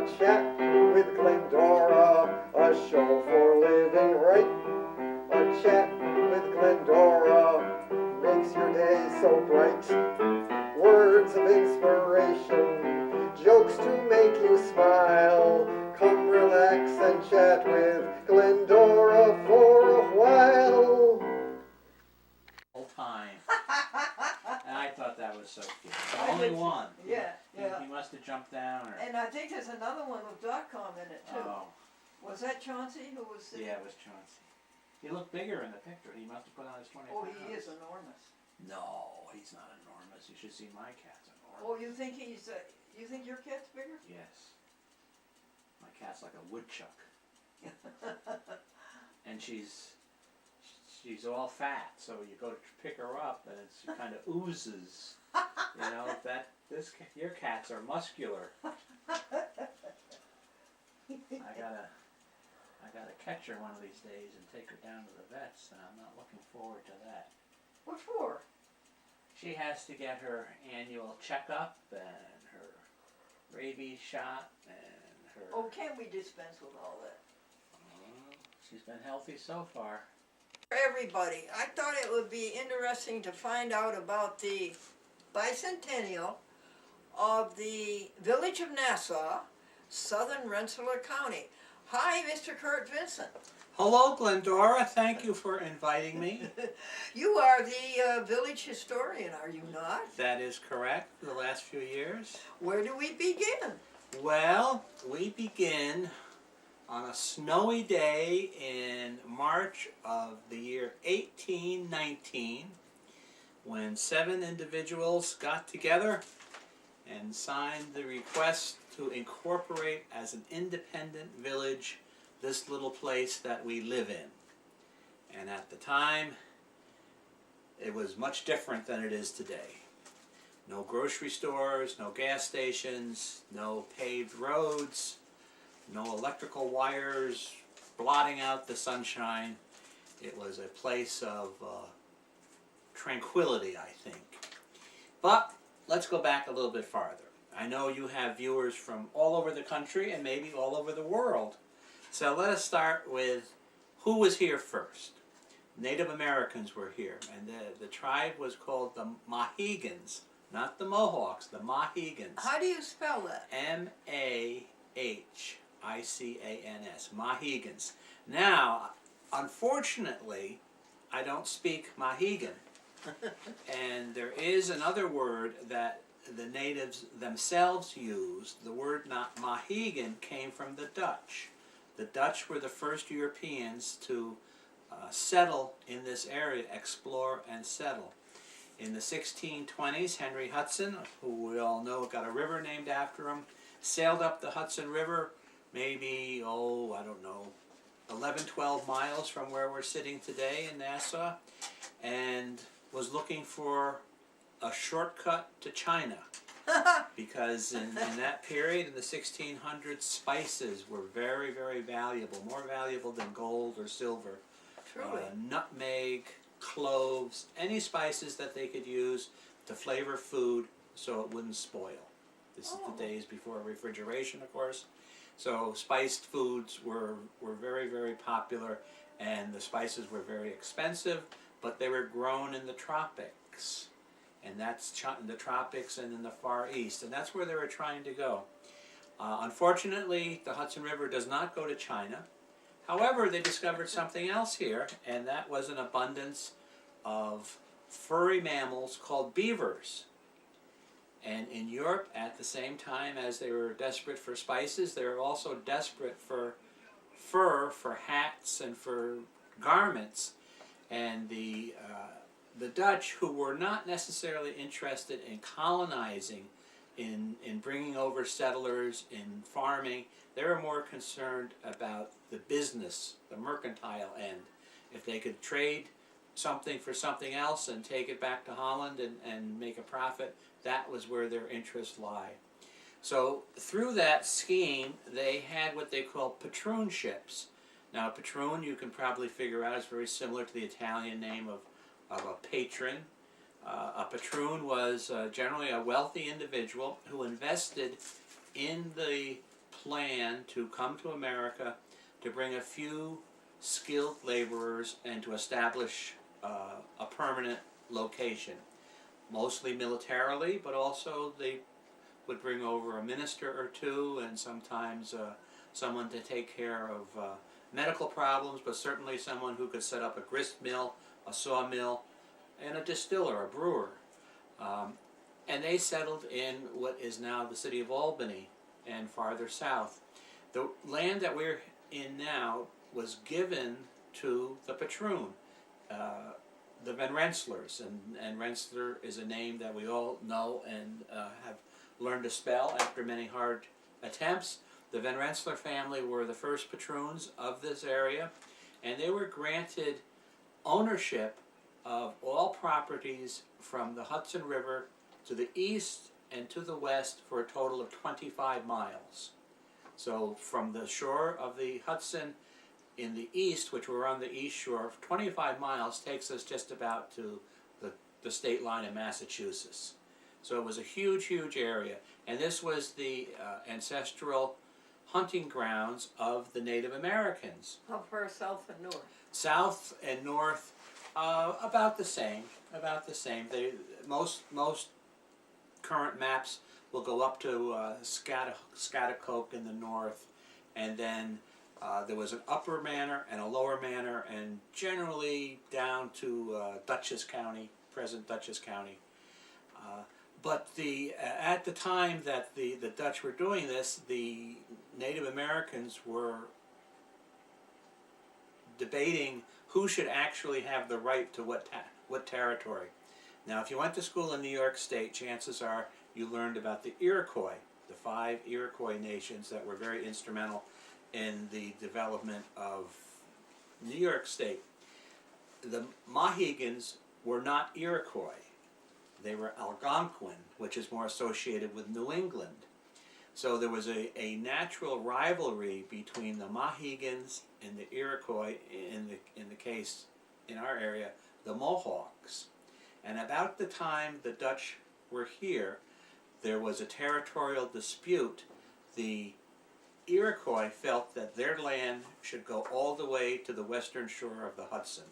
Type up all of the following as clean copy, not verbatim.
a chat with Glendora, a show for living right. A chat with Glendora makes your day so bright. Words of inspiration, jokes to make you smile. Come relax and chat with Glendora for a while. Whole time. And I thought that was so cute. Only one. Yeah, yeah. He must have jumped down or... And I think there's another one with .com in it too. Oh. Was that Chauncey who was sitting? Yeah, it was Chauncey. He looked bigger in the picture. He must have put on his 25 Oh, pounds. he is enormous. No, he's not enormous. You should see my cat's enormous. Oh, you think he's, you think your cat's bigger? Yes. My cat's like a woodchuck. And she's all fat, so you go to pick her up and it kind of oozes. You know, your cats are muscular. I gotta catch her one of these days and take her down to the vets, and I'm not looking forward to that. What for? She has to get her annual checkup and her rabies shot and her... Oh, can't we dispense with all that? She's been healthy so far. Everybody, I thought it would be interesting to find out about the bicentennial of the Village of Nassau, Southern Rensselaer County. Hi, Mr. Kurt Vincent. Hello, Glendora. Thank you for inviting me. You are the village historian, are you not? That is correct, for the last few years. Where do we begin? Well, we begin on a snowy day in March of the year 1819, when 7 individuals got together and signed the request to incorporate as an independent village this little place that we live in. And at the time, it was much different than it is today. No grocery stores, no gas stations, no paved roads, no electrical wires blotting out the sunshine. It was a place of tranquility, I think. But let's go back a little bit farther. I know you have viewers from all over the country and maybe all over the world. So let us start with who was here first. Native Americans were here, and the tribe was called the Mohegans, not the Mohawks, the Mohegans. How do you spell that? M-A-H-I-C-A-N-S, Mohegans. Now, unfortunately, I don't speak Mohegan, and there is another word that the natives themselves used. The word Mohegan came from the Dutch. The Dutch were the first Europeans to settle in this area, explore and settle. In the 1620s, Henry Hudson, who we all know got a river named after him, sailed up the Hudson River, maybe, 11, 12 miles from where we're sitting today in Nassau, and was looking for a shortcut to China. Because in that period, in the 1600s, spices were very, very valuable, more valuable than gold or silver. Truly. Nutmeg, cloves, any spices that they could use to flavor food so it wouldn't spoil. This is the days before refrigeration, of course. So spiced foods were very, very popular, and the spices were very expensive, but they were grown in the tropics. And that's in the tropics and in the Far East, and that's where they were trying to go. Unfortunately, the Hudson River does not go to China. However, they discovered something else here, and that was an abundance of furry mammals called beavers. And in Europe, at the same time as they were desperate for spices, they were also desperate for fur, for hats, and for garments. And the Dutch, who were not necessarily interested in colonizing, in bringing over settlers, in farming, they were more concerned about the business, the mercantile end. If they could trade something for something else and take it back to Holland and make a profit, that was where their interests lie. So through that scheme, they had what they called patroonships. Now, a patroon, you can probably figure out, is very similar to the Italian name of a patron. A patroon was generally a wealthy individual who invested in the plan to come to America to bring a few skilled laborers and to establish a permanent location, mostly militarily, but also they would bring over a minister or two and sometimes someone to take care of medical problems, but certainly someone who could set up a grist mill, a sawmill, and a distiller, a brewer. And they settled in what is now the city of Albany and farther south. The land that we're in now was given to the patroon, the Van Rensselaers, and Rensselaer is a name that we all know and have learned to spell after many hard attempts. The Van Rensselaer family were the first patroons of this area, and they were granted ownership of all properties from the Hudson River to the east and to the west for a total of 25 miles. So from the shore of the Hudson in the east, which we're on the east shore, 25 miles takes us just about to the state line of Massachusetts. So it was a huge, huge area. And this was the ancestral hunting grounds of the Native Americans. How far south and north? South and north, about the same. About the same. Most current maps will go up to Schaghticoke in the north, and then there was an upper manor and a lower manor, and generally down to Dutchess County, present Dutchess County. But at the time that the Dutch were doing this, the Native Americans were debating who should actually have the right to what territory. Now, if you went to school in New York State, chances are you learned about the Iroquois, the 5 Iroquois nations that were very instrumental in the development of New York State. The Mohegans were not Iroquois. They were Algonquin, which is more associated with New England. So there was a natural rivalry between the Mohegans and the Iroquois, in the case in our area, the Mohawks. And about the time the Dutch were here, there was a territorial dispute. The Iroquois felt that their land should go all the way to the western shore of the Hudson.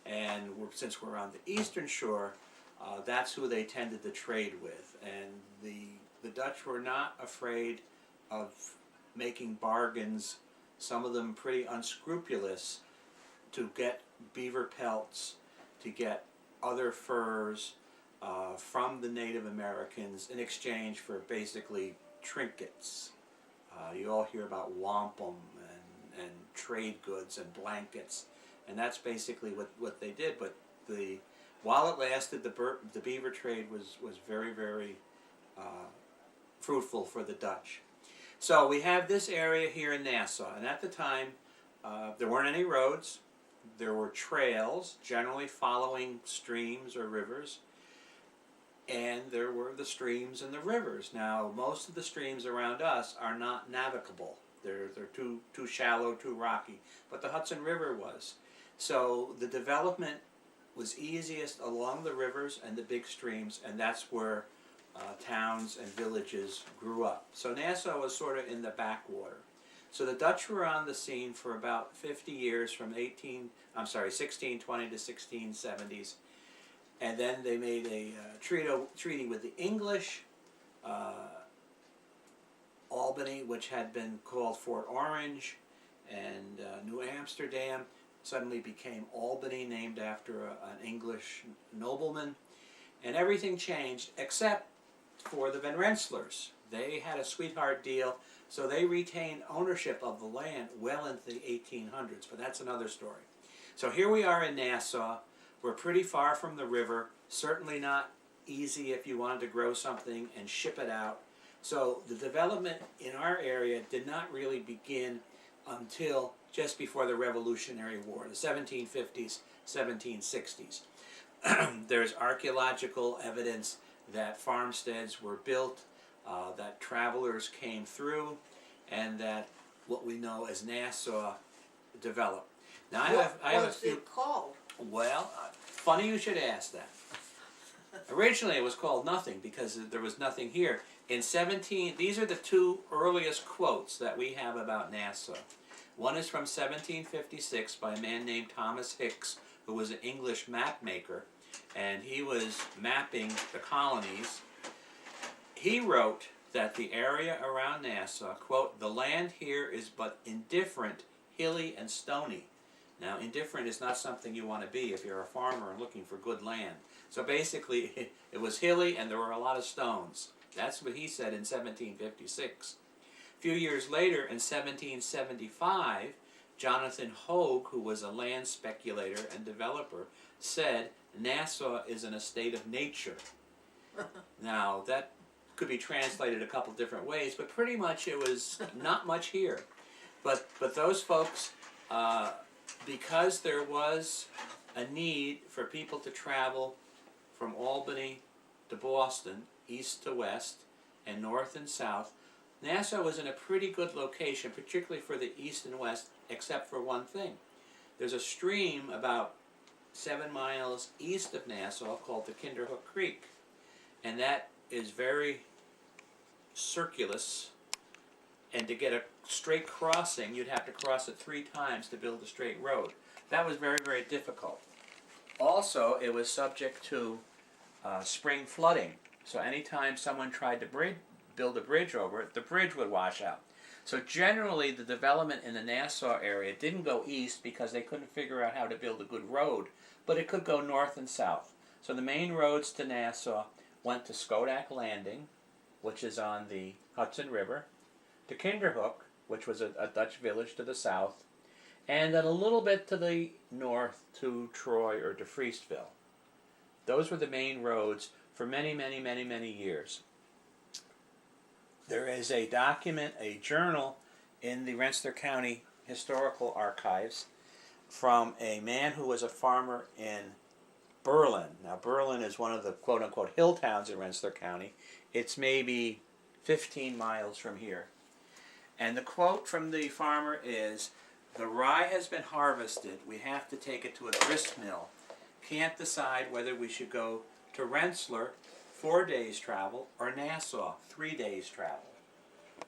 And since we're on the eastern shore, that's who they tended to trade with. And the Dutch were not afraid of making bargains, some of them pretty unscrupulous, to get beaver pelts, to get other furs from the Native Americans in exchange for basically trinkets. You all hear about wampum and trade goods and blankets, and that's basically what they did. But while it lasted, the beaver trade was very, very fruitful for the Dutch. So we have this area here in Nassau, and at the time there weren't any roads. There were trails, generally following streams or rivers, and there were the streams and the rivers. Now, most of the streams around us are not navigable. They're too shallow, too rocky, but the Hudson River was. So the development was easiest along the rivers and the big streams, and that's where towns and villages grew up. So Nassau was sort of in the backwater. So the Dutch were on the scene for about 50 years, from 1620 to 1670s, and then they made a treaty with the English. Albany, which had been called Fort Orange, and New Amsterdam suddenly became Albany, named after an English nobleman, and everything changed except for the Van Rensselaers. They had a sweetheart deal, so they retained ownership of the land well into the 1800s, but that's another story. So here we are in Nassau. We're pretty far from the river, certainly not easy if you wanted to grow something and ship it out. So the development in our area did not really begin until just before the Revolutionary War, the 1750s, 1760s. There's archaeological evidence that farmsteads were built, that travelers came through, and that what we know as Nassau developed. Now I have a few. What's it called? Well, funny you should ask that. Originally it was called nothing because there was nothing here. These are the two earliest quotes that we have about Nassau. One is from 1756 by a man named Thomas Hicks, who was an English map maker, and he was mapping the colonies. He wrote that the area around Nassau, quote, "The land here is but indifferent, hilly, and stony." Now, indifferent is not something you want to be if you're a farmer and looking for good land. So basically, it was hilly and there were a lot of stones. That's what he said in 1756. A few years later, in 1775, Jonathan Hoag, who was a land speculator and developer, said, "Nassau is in a state of nature." Now, that could be translated a couple different ways, but pretty much it was not much here. But those folks, because there was a need for people to travel from Albany to Boston, east to west, and north and south, Nassau was in a pretty good location, particularly for the east and west, except for one thing. There's a stream about 7 miles east of Nassau called the Kinderhook Creek, and that is very circulous, and to get a straight crossing, you'd have to cross it 3 times to build a straight road. That was very, very difficult. Also, it was subject to spring flooding, so anytime someone tried to build a bridge over it, the bridge would wash out. So generally, the development in the Nassau area didn't go east because they couldn't figure out how to build a good road, but it could go north and south. So the main roads to Nassau went to Schodack Landing, which is on the Hudson River, to Kinderhook, which was a Dutch village to the south, and then a little bit to the north to Troy or to Friestville. Those were the main roads for many, many, many, many years. There is a document, a journal, in the Rensselaer County Historical Archives from a man who was a farmer in Berlin. Now, Berlin is one of the quote-unquote hill towns in Rensselaer County. It's maybe 15 miles from here. And the quote from the farmer is, "The rye has been harvested. We have to take it to a grist mill. Can't decide whether we should go to Rensselaer, 4 days travel, or Nassau, 3 days travel."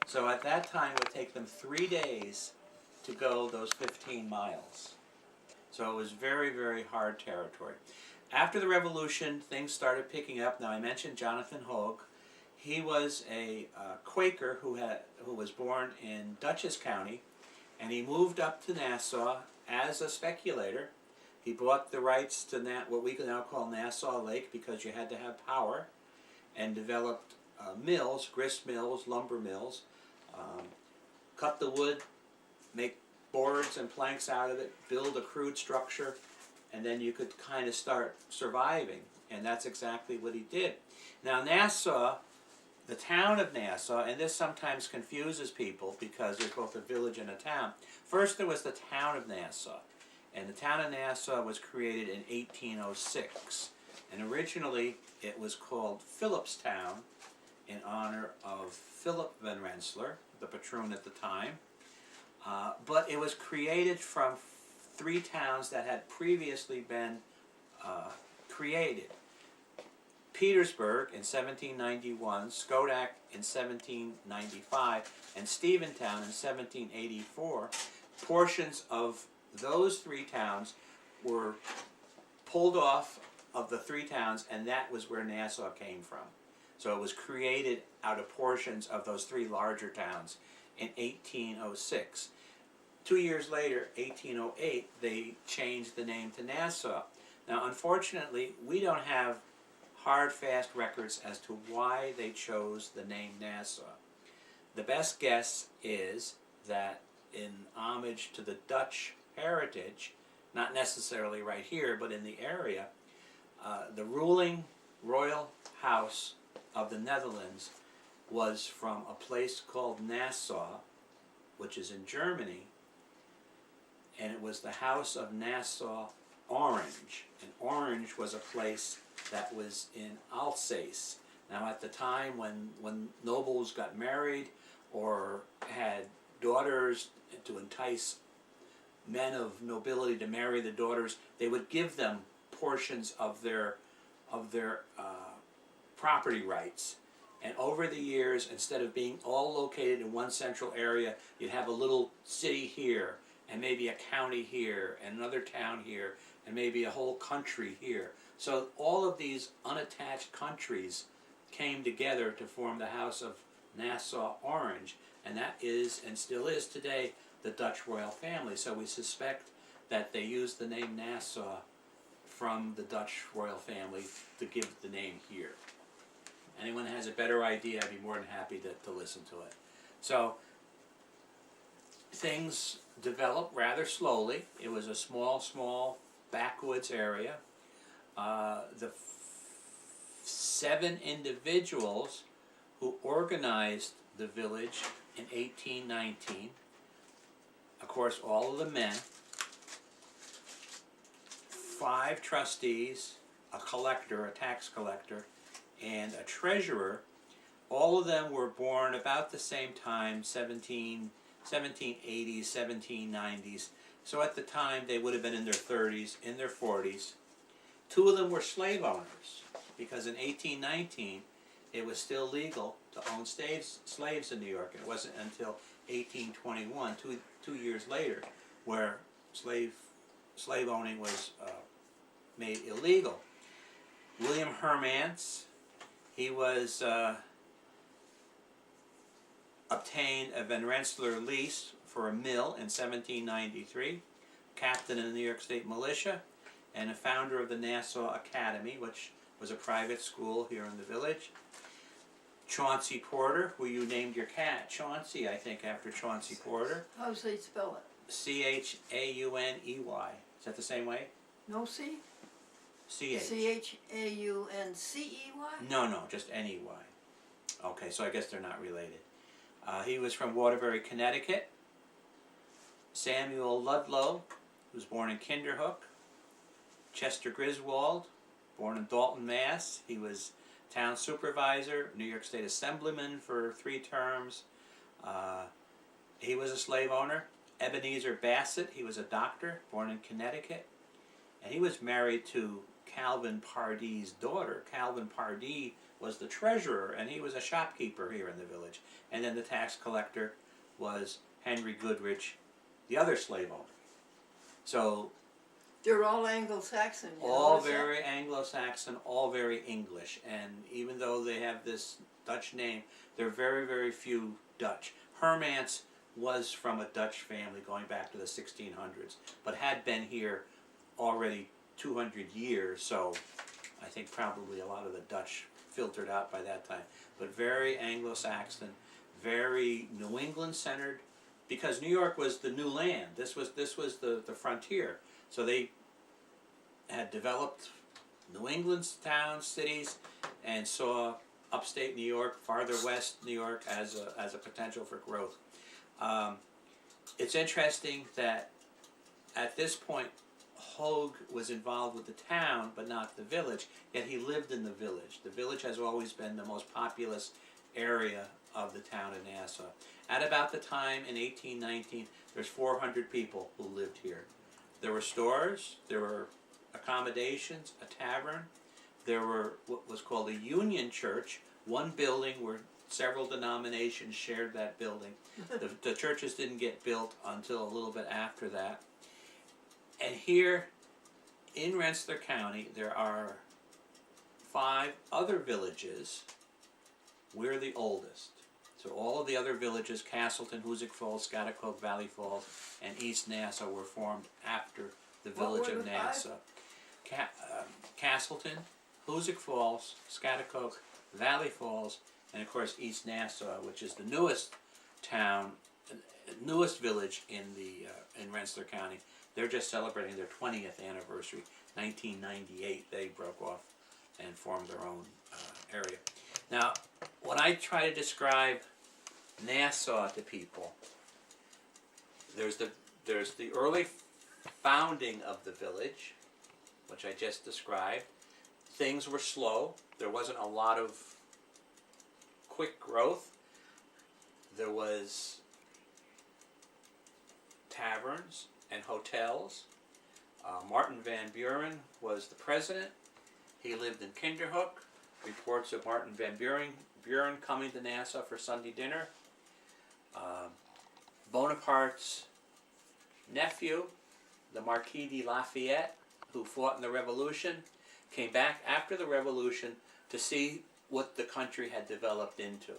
So at that time it would take them 3 days to go those 15 miles. So it was very, very hard territory. After the Revolution, things started picking up. Now, I mentioned Jonathan Hoag. He was a Quaker who was born in Dutchess County, and he moved up to Nassau as a speculator. He bought the rights to what we can now call Nassau Lake because you had to have power, and developed mills, grist mills, lumber mills, cut the wood, make boards and planks out of it, build a crude structure, and then you could kind of start surviving. And that's exactly what he did. Now, Nassau, the town of Nassau, and this sometimes confuses people because there's both a village and a town. First, there was the town of Nassau. And the town of Nassau was created in 1806. And originally, it was called Phillipstown in honor of Philip Van Rensselaer, the patroon at the time. But it was created from 3 towns that had previously been created. Petersburg in 1791, Schodack in 1795, and Steventown in 1784. Portions of those 3 towns were pulled off of the 3 towns, and that was where Nassau came from. So it was created out of portions of those 3 larger towns in 1806. 2 years later, 1808, they changed the name to Nassau. Now, unfortunately, we don't have hard, fast records as to why they chose the name Nassau. The best guess is that in homage to the Dutch heritage, not necessarily right here, but in the area, the ruling royal house of the Netherlands was from a place called Nassau, which is in Germany, and it was the House of Nassau-Orange. And Orange was a place that was in Alsace. Now, at the time when nobles got married or had daughters to entice men of nobility to marry the daughters, they would give them portions of their of their property rights. And over the years, instead of being all located in one central area, you'd have a little city here, and maybe a county here, and another town here, and maybe a whole country here. So all of these unattached countries came together to form the House of Nassau-Orange, and that is, and still is today, the Dutch royal family. So we suspect that they used the name Nassau from the Dutch royal family to give the name here. Anyone has a better idea, I'd be more than happy to listen to it. So things developed rather slowly. It was a small backwoods area. The 7 individuals who organized the village in 1819, of course all of the men, 5 trustees, a collector, a tax collector, and a treasurer. All of them were born about the same time, 1780s, 1790s. So at the time they would have been in their 30s, in their 40s. 2 of them were slave owners, because in 1819 it was still legal to own slaves in New York. It wasn't until 1821, two years later, where slave owning was made illegal. William Hermance, he was obtained a Van Rensselaer lease for a mill in 1793, captain in the New York State Militia, and a founder of the Nassau Academy, which was a private school here in the village. Chauncey Porter, who you named your cat Chauncey, I think, after Chauncey Porter. How does they spell it? C-H-A-U-N-E-Y. Is that the same way? No C? C-H. C-H-A-U-N-C-E-Y? No, just N-E-Y. Okay, so I guess they're not related. He was from Waterbury, Connecticut. Samuel Ludlow, who was born in Kinderhook. Chester Griswold, born in Dalton, Mass. He was town supervisor, New York State Assemblyman for 3 terms. He was a slave owner. Ebenezer Bassett, he was a doctor, born in Connecticut. And he was married to Calvin Pardee's daughter. Calvin Pardee was the treasurer, and he was a shopkeeper here in the village. And then the tax collector was Henry Goodrich, the other slave owner. So they're all Anglo-Saxon. all very Anglo-Saxon, all very English. And even though they have this Dutch name, they're very, very few Dutch. Hermance was from a Dutch family going back to the 1600s, but had been here already 200 years, so I think probably a lot of the Dutch filtered out by that time. But very Anglo-Saxon, very New England centered, because New York was the new land. This was the frontier. So they had developed New England's towns, cities, and saw upstate New York, farther west New York as a potential for growth. It's interesting that at this point Hoag was involved with the town but not the village, yet he lived in the village. The village has always been the most populous area of the town of Nassau. At about the time in 1819, there's 400 people who lived here. There were stores, there were accommodations, a tavern, there were what was called a union church, one building where several denominations shared that building. The churches didn't get built until a little bit after that. And here in Rensselaer County, there are 5 other villages. We're the oldest. So all of the other villages, Castleton, Hoosick Falls, Schaghticoke, Valley Falls, and East Nassau, were formed after the village of Nassau. Castleton, Hoosick Falls, Schaghticoke, Valley Falls, and of course East Nassau, which is the newest town, newest village in Rensselaer County. They're just celebrating their 20th anniversary. 1998, they broke off and formed their own area. Now, when I try to describe Nassau to people, there's the early founding of the village, which I just described. Things were slow. There wasn't a lot of quick growth. There was taverns and hotels. Martin Van Buren was the president. He lived in Kinderhook. Reports of Martin Van Buren coming to Nassau for Sunday dinner. Bonaparte's nephew, the Marquis de Lafayette, who fought in the Revolution, came back after the Revolution to see what the country had developed into.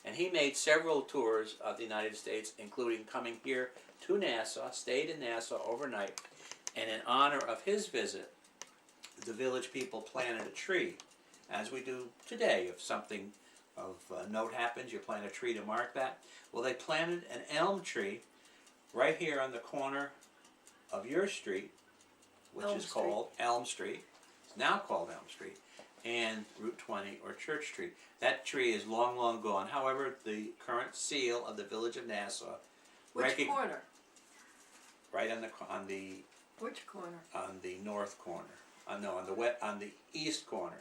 And he made several tours of the United States, including coming here to Nassau, stayed in Nassau overnight, and in honor of his visit, the village people planted a tree, as we do today. If something of note happens, you plant a tree to mark that. Well, they planted an elm tree right here on the corner of your street, which is called Elm Street. It's now called Elm Street, and Route 20 or Church Street. That tree is long, long gone. However, the current seal of the Village of Nassau. Which corner? Right on the Which corner? on the north corner. No, on the east corner.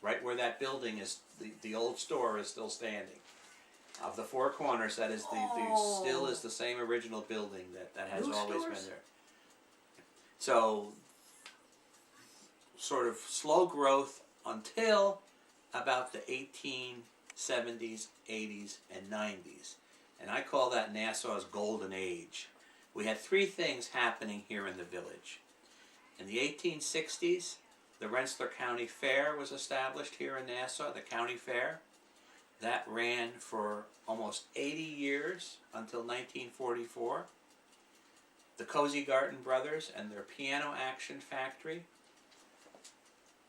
Right where that building is, the old store is still standing. Of the four corners, that is still is the same original building that has always been there. So, sort of slow growth until about the 1870s, 80s, and 90s. And I call that Nassau's golden age. We had three things happening here in the village. In the 1860s, the Rensselaer County Fair was established here in Nassau, the county fair. That ran for almost 80 years until 1944. The Cozy Garten Brothers and their piano action factory.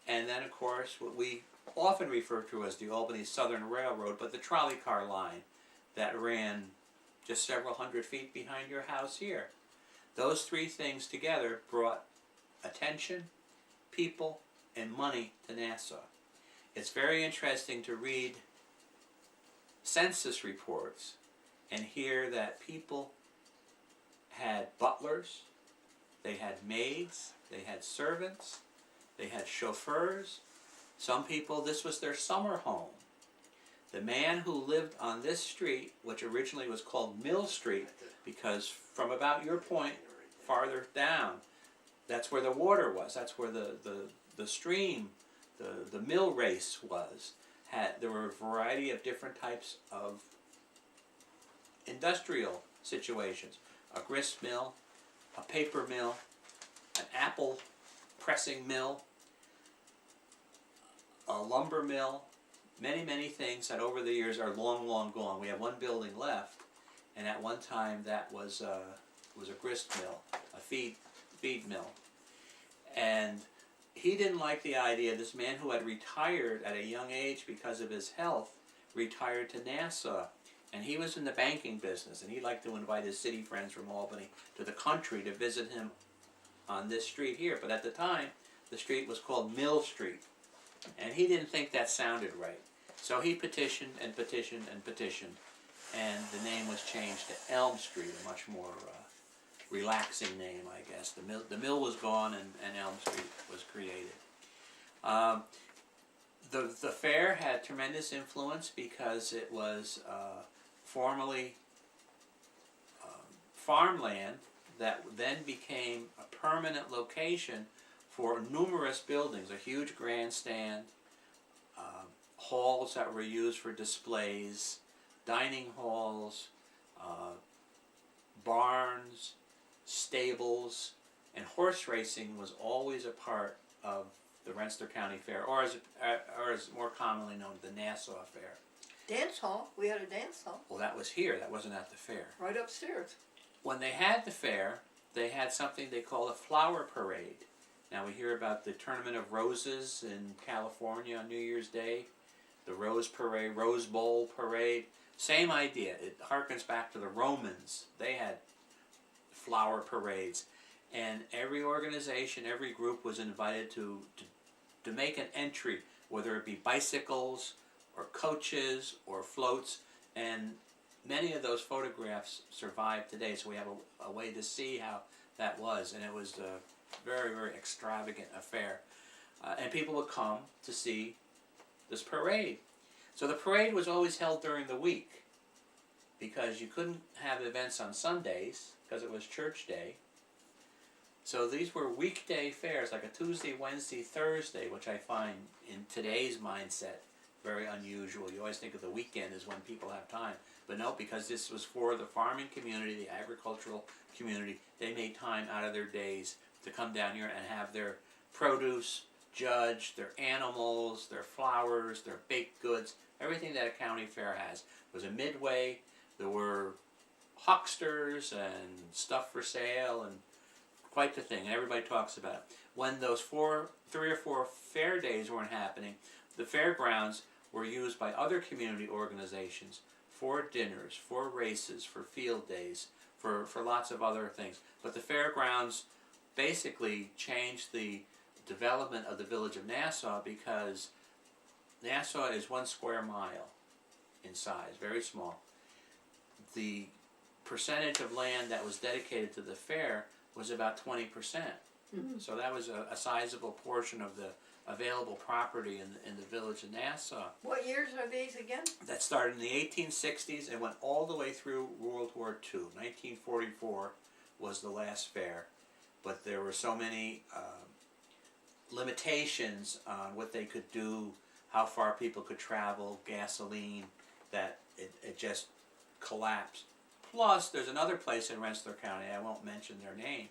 And then, of course, what we often refer to as the Albany Southern Railroad, but the trolley car line that ran just several hundred feet behind your house here. Those three things together brought attention, people, and money to Nassau. It's very interesting to read census reports and hear that people had butlers, they had maids, they had servants, they had chauffeurs. Some people, this was their summer home. The man who lived on this street, which originally was called Mill Street, because from about your point farther down, that's where the water was, that's where the stream, the mill race was. There were a variety of different types of industrial situations. A grist mill, a paper mill, an apple pressing mill, a lumber mill, many, many things that over the years are long, long gone. We have one building left, and at one time that was a grist mill, a feed mill. And he didn't like the idea, this man who had retired at a young age because of his health, retired to Nassau. And he was in the banking business, and he liked to invite his city friends from Albany to the country to visit him on this street here. But at the time, the street was called Mill Street. And he didn't think that sounded right. So he petitioned and petitioned and petitioned, and the name was changed to Elm Street, a much more relaxing name, I guess. The mill was gone, and Elm Street was created. The fair had tremendous influence because it was formerly farmland that then became a permanent location for numerous buildings, a huge grandstand, halls that were used for displays, dining halls, barns, stables, and horse racing was always a part of the Rensselaer County Fair, or as more commonly known, the Nassau Fair. Dance hall. We had a dance hall. Well, that was here. That wasn't at the fair. Right upstairs. When they had the fair, they had something they call a flower parade. Now we hear about the Tournament of Roses in California on New Year's Day, the Rose Parade, Rose Bowl Parade. Same idea. It harkens back to the Romans. They had flower parades. And every organization, every group was invited to make an entry, whether it be bicycles or coaches or floats. And many of those photographs survive today, so we have a way to see how that was. And it was a very, very extravagant affair. And people would come to see this parade. So the parade was always held during the week because you couldn't have events on Sundays because it was church day. So these were weekday fairs, like a Tuesday, Wednesday, Thursday, which I find in today's mindset very unusual. You always think of the weekend as when people have time. But no, because this was for the farming community, the agricultural community, they made time out of their days to come down here and have their produce judged, their animals, their flowers, their baked goods, everything that a county fair has. It was a midway, there were hucksters and stuff for sale and quite the thing, and everybody talks about it. When those 3 or 4 fair days weren't happening, the fairgrounds were used by other community organizations for dinners, for races, for field days, for lots of other things. But the fairgrounds basically changed the development of the village of Nassau, because Nassau is 1 square mile in size, very small. The percentage of land that was dedicated to the fair was about 20%. Mm-hmm. So that was a sizable portion of the available property in the village of Nassau. What years are these again? That started in the 1860s and went all the way through World War II. 1944 was the last fair, but there were so many limitations on what they could do, how far people could travel, gasoline, that it just collapsed. Plus, there's another place in Rensselaer County, I won't mention their name,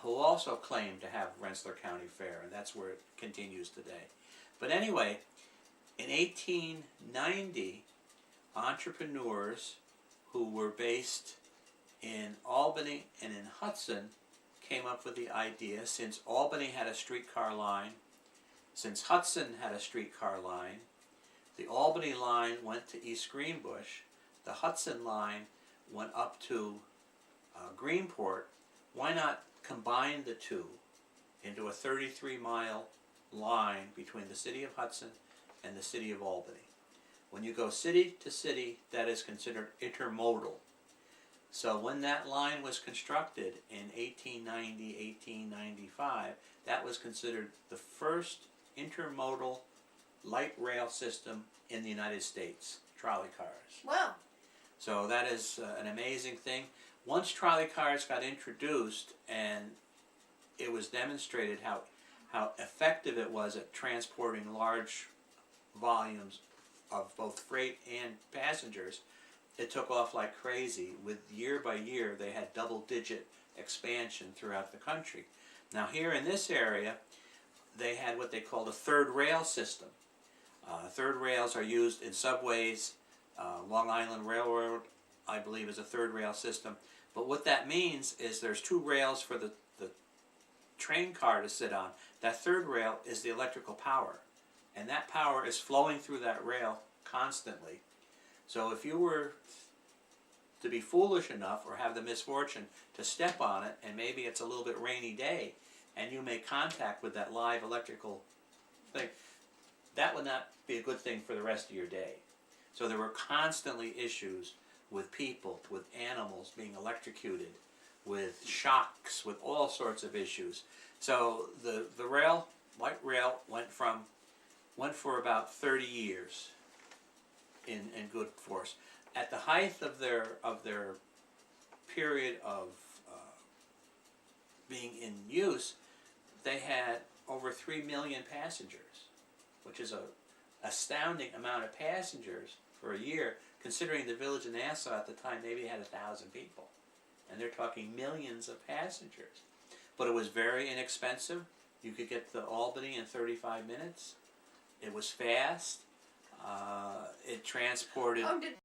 who also claimed to have Rensselaer County Fair, and that's where it continues today. But anyway, in 1890, entrepreneurs who were based in Albany and in Hudson came up with the idea, since Albany had a streetcar line, since Hudson had a streetcar line, the Albany line went to East Greenbush, the Hudson line went up to Greenport. Why not combine the two into a 33-mile line between the city of Hudson and the city of Albany? When you go city to city, that is considered intermodal. So when that line was constructed in 1890, 1895, that was considered the first intermodal light rail system in the United States, trolley cars. Wow. So that is an amazing thing. Once trolley cars got introduced and it was demonstrated how effective it was at transporting large volumes of both freight and passengers, it took off like crazy. With year by year, they had double-digit expansion throughout the country. Now here in this area, they had what they called a third rail system. Third rails are used in subways. Long Island Railroad, I believe, is a third rail system. But what that means is there's 2 rails for the train car to sit on. That third rail is the electrical power. And that power is flowing through that rail constantly. So if you were to be foolish enough or have the misfortune to step on it, and maybe it's a little bit rainy day, and you make contact with that live electrical thing, that would not be a good thing for the rest of your day. So there were constantly issues with people, with animals being electrocuted, with shocks, with all sorts of issues. So the light rail went for about 30 years in good force. At the height of their period of being in use, they had over 3 million passengers, which is an astounding amount of passengers for a year, considering the village of Nassau at the time maybe had 1,000 people. And they're talking millions of passengers. But it was very inexpensive. You could get to Albany in 35 minutes. It was fast. It transported...